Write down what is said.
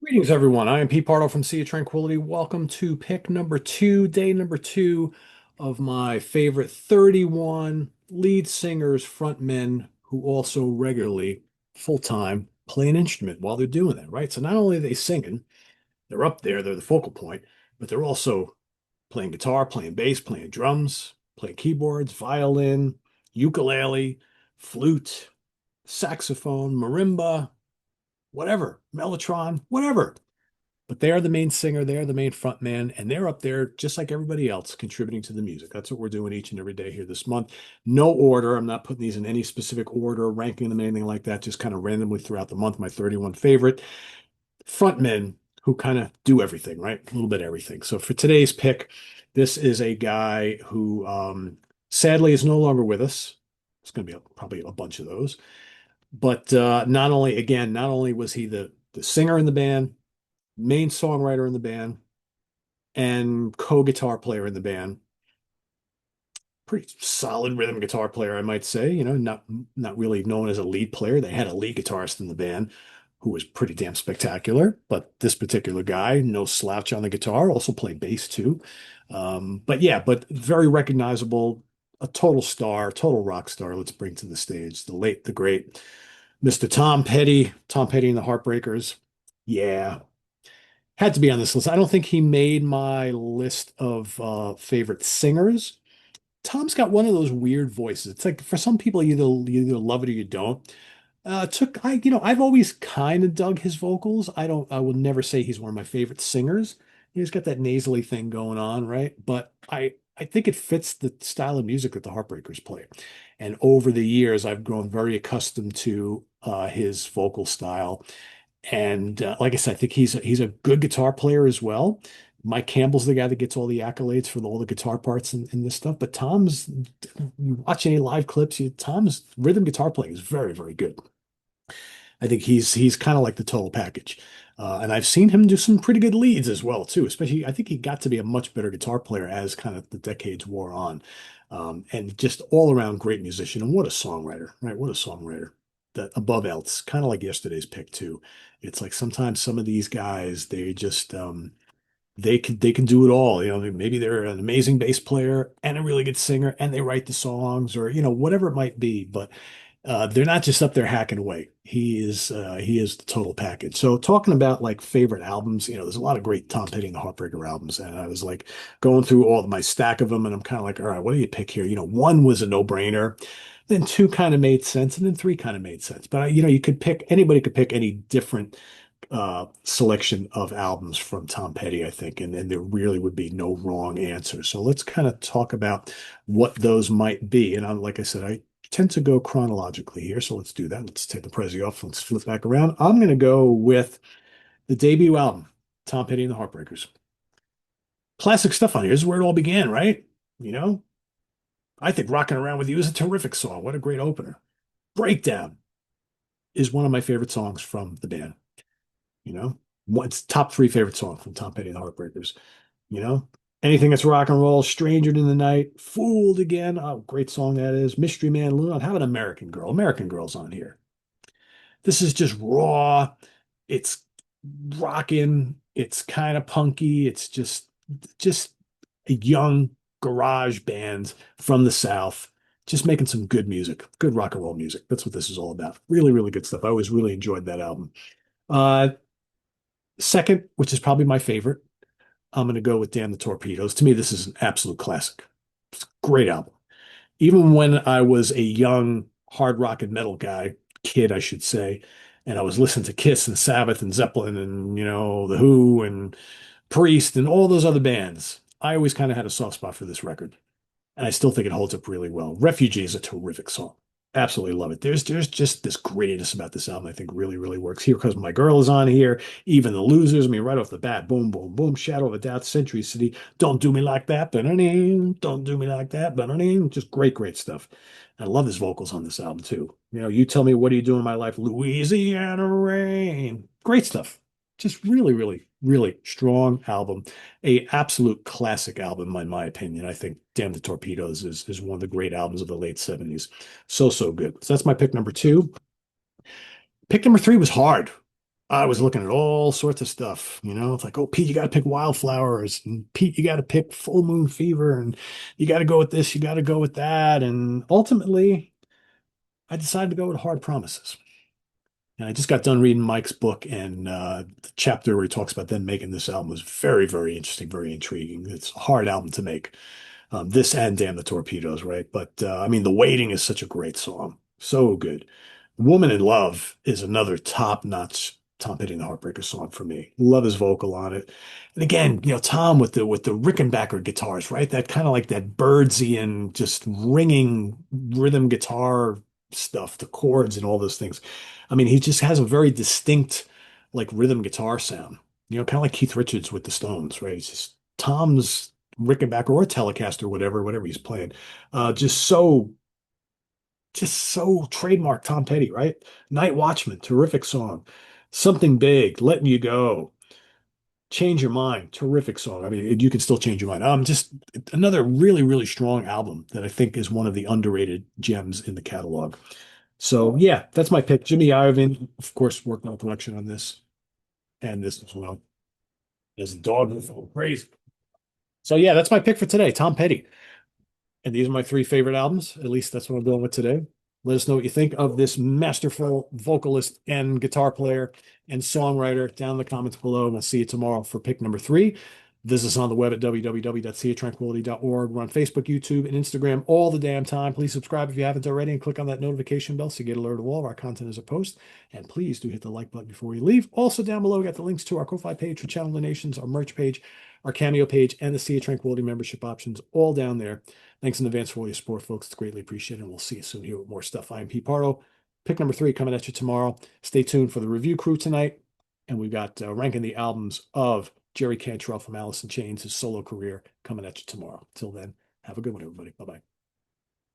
Greetings, everyone. I am Pete Pardo from Sea of Tranquility. Welcome to pick number two, day number two of my favorite 31 lead singers, frontmen who also regularly, full time, play an instrument while they're doing that, right? So not only are they singing, they're up there, they're the focal point, but they're also playing guitar, playing bass, playing drums, playing keyboards, violin, ukulele, flute, saxophone, marimba, whatever, mellotron, whatever. But they are the main singer, they are the main front man, and they're up there just like everybody else contributing to the music. That's what we're doing each and every day here this month. No order. I'm not putting these in any specific order, ranking them, anything like that, just kind of randomly throughout the month. My 31 favorite front men who kind of do everything, right? A little bit of everything. So for today's pick, this is a guy who sadly is no longer with us. It's going to be probably a bunch of those. But not only was he the singer in the band, main songwriter in the band, and co-guitar player in the band. Pretty solid rhythm guitar player, I might say. Not really known as a lead player. They had a lead guitarist in the band who was pretty damn spectacular, but this particular guy, no slouch on the guitar, also played bass too. But very recognizable, a total star, total rock star. Let's bring to the stage the late, the great Mr. Tom Petty and the Heartbreakers. Yeah, had to be on this list. I don't think he made my list of favorite singers. Tom's got one of those weird voices. It's like for some people, you either love it or you don't. I've always kind of dug his vocals. I will never say he's one of my favorite singers. He's got that nasally thing going on, right? But I think it fits the style of music that the Heartbreakers play. And over the years, I've grown very accustomed to his vocal style. And like I said, I think he's a good guitar player as well. Mike Campbell's the guy that gets all the accolades for all the guitar parts and this stuff. But you watch any live clips, Tom's rhythm guitar playing is very, very good. I think he's kind of like the total package. And I've seen him do some pretty good leads as well, too. Especially, I think he got to be a much better guitar player as kind of the decades wore on. And just all around great musician. And what a songwriter, right? What a songwriter. That above else, kind of like yesterday's pick, too. It's like sometimes some of these guys, they can do it all. Maybe they're an amazing bass player and a really good singer, and they write the songs or whatever it might be. But they're not just up there hacking away. He is the total package. So talking about like favorite albums, there's a lot of great Tom Petty and the Heartbreaker albums, and I was like going through all my stack of them, and I'm kind of like, all right, what do you pick here? One was a no-brainer, then two kind of made sense, and then three kind of made sense. But you could pick anybody could pick any different selection of albums from Tom Petty, I think, and there really would be no wrong answer. So let's kind of talk about what those might be. And like I said, I tend to go chronologically here, so let's do that. Let's take the Prezi off. Let's flip back around. I'm going to go with the debut album, Tom Petty and the Heartbreakers. Classic stuff on here. This is where it all began, right? You know, I think Rocking Around With You is a terrific song. What a great opener. Breakdown is one of my favorite songs from the band. You know, What's top three favorite song from Tom Petty and the Heartbreakers. You know, anything that's rock and roll, Stranger in the Night, Fooled Again. Oh, great song that is. Mystery Man, Luna. How about American Girl? American Girl's on here. This is just raw. It's rocking. It's kind of punky. It's just a young garage band from the South, just making some good music, good rock and roll music. That's what this is all about. Really, really good stuff. I always really enjoyed that album. Uh, Second, which is probably my favorite, I'm going to go with Damn the Torpedoes. To me, this is an absolute classic. It's a great album. Even when I was a young hard rock and metal kid, I should say, and I was listening to Kiss and Sabbath and Zeppelin and, The Who and Priest and all those other bands, I always kind of had a soft spot for this record. And I still think it holds up really well. Refugee is a terrific song. Absolutely love it. There's just this grittiness about this album I think really, really works. Here Because My Girl is on here. Even the Losers, I mean, right off the bat, boom, boom, boom. Shadow of a Doubt, Century City. Don't Do Me Like That. Don't Do Me Like That. Just great, great stuff. I love his vocals on this album too. You tell me, what are you doing in my life? Louisiana Rain. Great stuff. Just really, really, really strong album. A absolute classic album, in my opinion. I think Damn the Torpedoes is one of the great albums of the late 70s. So, so good. So that's my pick number two. Pick number three was hard. I was looking at all sorts of stuff, It's like, oh, Pete, you got to pick Wildflowers, and Pete, you got to pick Full Moon Fever, and you got to go with this, you got to go with that, and ultimately, I decided to go with Hard Promises. And I just got done reading Mike's book, and the chapter where he talks about them making this album was very, very interesting, very intriguing. It's a hard album to make. This and Damn the Torpedoes, right? But I mean, The Waiting is such a great song. So good. Woman in Love is another top-notch Tom Petty and the Heartbreakers song for me. Love his vocal on it. And again, Tom with the Rickenbacker guitars, right? That kind of like that Birdsian, just ringing rhythm guitar stuff, the chords and all those things. I mean, he just has a very distinct like rhythm guitar sound. Kind of like Keith Richards with the Stones, right? It's just Tom's Rickenbacker or Telecaster, whatever he's playing. Just so trademark Tom Petty, right? Night Watchman, terrific song. Something Big, Letting You Go, Change Your Mind, terrific song. I mean, you can still change your mind. Just another really, really strong album that I think is one of the underrated gems in the catalog. So yeah, that's my pick. Jimmy Iovine, of course, worked on a collection on this and this as well. There's a dog that's crazy. So yeah, that's my pick for today. Tom Petty. And these are my three favorite albums. At least that's what I'm going with today. Let us know what you think of this masterful vocalist and guitar player and songwriter down in the comments below. And I'll see you tomorrow for pick number three. Visit us on the web at www.seatranquility.org. We're on Facebook, YouTube, and Instagram all the damn time. Please subscribe if you haven't already and click on that notification bell so you get alerted of all of our content as a post. And please do hit the like button before you leave. Also down below, we got the links to our Ko-Fi page for channel donations, our merch page, our Cameo page, and the Sea of Tranquility membership options all down there. Thanks in advance for all your support, folks. It's greatly appreciated. And we'll see you soon here with more stuff. I'm Pete Pardo. Pick number three coming at you tomorrow. Stay tuned for the review crew tonight. And we've got ranking the albums of Jerry Cantrell from Alice in Chains, his solo career, coming at you tomorrow. Till then, have a good one, everybody. Bye bye.